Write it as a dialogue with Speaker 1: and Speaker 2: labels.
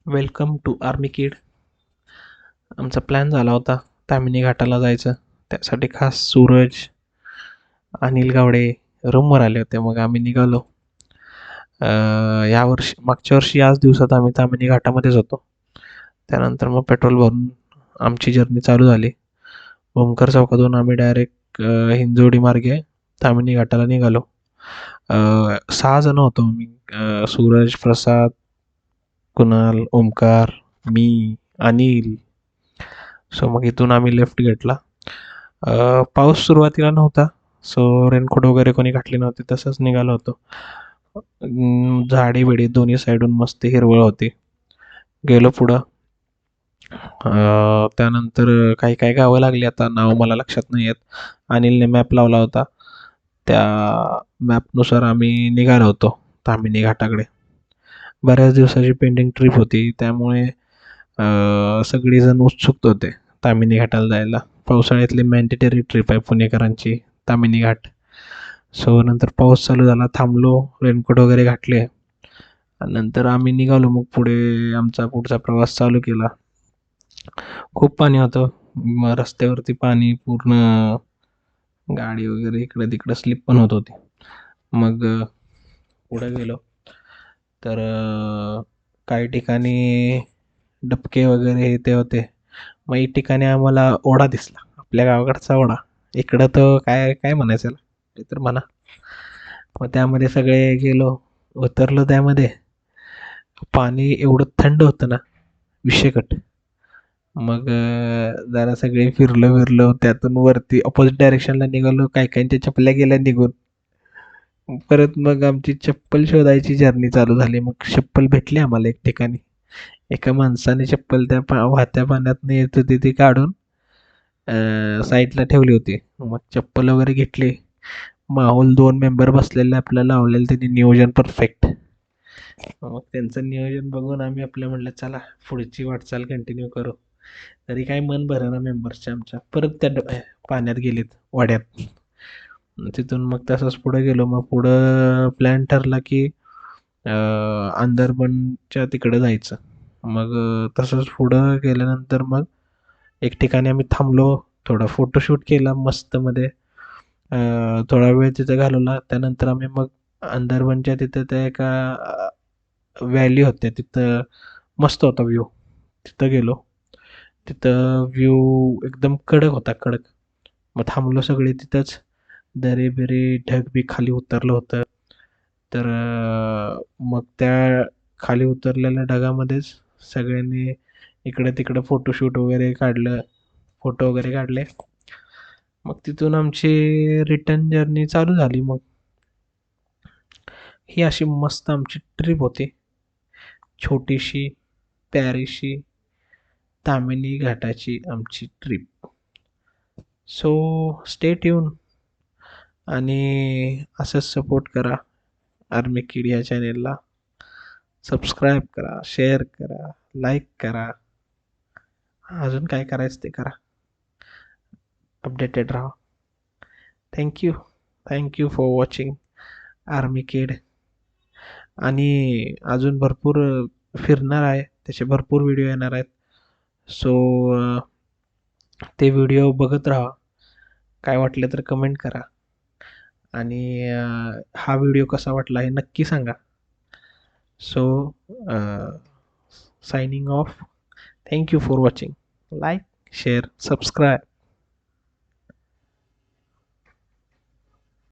Speaker 1: Welcome to army किड. आमचा plan झाला होता तामिनी घाटाला जायचं. त्यासाठी खास सूरज, अनिल गावडे रूमवर आले होते. मग आम्ही निघालो. यावर्षी मागच्या वर्षी याच दिवसात आम्ही तामिनी घाटामध्येच होतो. त्यानंतर मग पेट्रोल भरून आमची जर्नी चालू झाली. ओमकार चौकातून आम्ही डायरेक्ट हिंजवडी मार्गे तामिनी घाटाला निघालो. 6 जण होतो आम्ही. सूरज, प्रसाद, कुणाल, ओमकार, मी, अनिल. सो मग इथून आम्ही लेफ्ट घेतला. पाऊस सुरुवातीला नव्हता, सो रेनकोट वगैरे कोणी घातले नव्हते, तसंच निघालो होतो. झाडी बिडी दोन्ही साईडून मस्त हिरवळ होती. गेलो पुढं. त्यानंतर काही काही गावं लागली, आता नाव मला लक्षात नाही येत. अनिलने मॅप लावला होता, त्या मॅपनुसार आम्ही निघालो होतो तामिनी घाटाकडे. बऱ्याच दिवसाची पेंडिंग ट्रिप होती, त्यामुळे सगळेजण उत्सुक होते तामिनी घाटाला जायला. पावसाळ्यातली मॅन्डेटरी ट्रिप आहे पुणेकरांची तामिनी घाट. सो नंतर पाऊस चालू झाला, थांबलो, रेनकोट वगैरे घातले आणि नंतर आम्ही निघालो. मग पुढे आमचा पुढचा प्रवास चालू केला. खूप पाणी होतं. मग रस्त्यावरती पाणी पूर्ण, गाडी वगैरे इकडं तिकडं स्लिप पण होत होती. मग पुढे गेलो तर काही ठिकाणी डबके वगैरे हे ते होते. मग एक ठिकाणी आम्हाला ओढा दिसला, आपल्या गावाकडचा ओढा. इकडं तर काय काय म्हणायचं याला, ते तर म्हणा. मग त्यामध्ये सगळे गेलो, उतरलो त्यामध्ये. पाणी एवढं थंड होतं ना, विषयकट. मग जरा सगळे फिरलो त्यातून वरती ऑपोजिट डायरेक्शनला निघालो. काही काहींच्या चपल्या गेल्या निघून. परत मग आमची चप्पल शोधायची जर्नी चालू झाली. मग चप्पल भेटली आम्हाला एक ठिकाणी. एका माणसाने चप्पल त्या वाहत्या पाण्यात येत होती ती काढून साईडला ठेवली होती. मग चप्पल वगैरे घेतली. माहोल 2 मेंबर बसलेले, आपल्याला लावलेलं त्यांनी नियोजन परफेक्ट. मग त्यांचं नियोजन बघून आम्ही आपल्या म्हणलं चला पुढची वाटचाल कंटिन्यू करू. तरी काय मन भरेना मेंबर्सच्या आमच्या. परत त्या पाण्यात गेलेत, वाड्यात. तिथून मग तसंच पुढे गेलो. मग पुढं प्लॅन ठरला की अंदरबनच्या तिकडे जायचं. मग तसंच पुढं गेल्यानंतर मग एक ठिकाणी आम्ही थांबलो, थोडा फोटोशूट केला मस्तमध्ये. थोडा वेळ तिथं घालवला. त्यानंतर आम्ही मग अंदरबनच्या तिथं त्या एका व्हॅली होत्या, तिथं मस्त होता व्ह्यू. तिथं गेलो. तिथं व्ह्यू एकदम कडक होता, कडक. मग थांबलो सगळे तिथंच. दरे बिरे ढग बी खाली उतरलं होतं. तर मग त्या खाली उतरलेल्या ढगामध्येच सगळ्यांनी इकडे तिकडे फोटोशूट वगैरे काढलं, फोटो वगैरे काढले. मग तिथून आमची रिटर्न जर्नी चालू झाली. मग ही अशी मस्त आमची ट्रिप होती, छोटीशी प्यारीशी तामिनी घाटाची आमची ट्रिप. सो स्टे ट्यून आणि असंच सपोर्ट करा आर्मी किड या चॅनेलला. सबस्क्राईब करा, शेअर करा, लाईक करा. अजून काय करायचं ते करा. अपडेटेड राहा. Thank you. Thank you for watching army kid. आणि अजून भरपूर फिरणार आहे, त्याचे भरपूर व्हिडिओ येणार आहेत. सो ते व्हिडिओ बघत राहा. काय वाटलं तर कमेंट करा. आणि हा व्हिडिओ कसा वाटला हे नक्की सांगा. So signing off. Thank you for watching. Like, share, subscribe.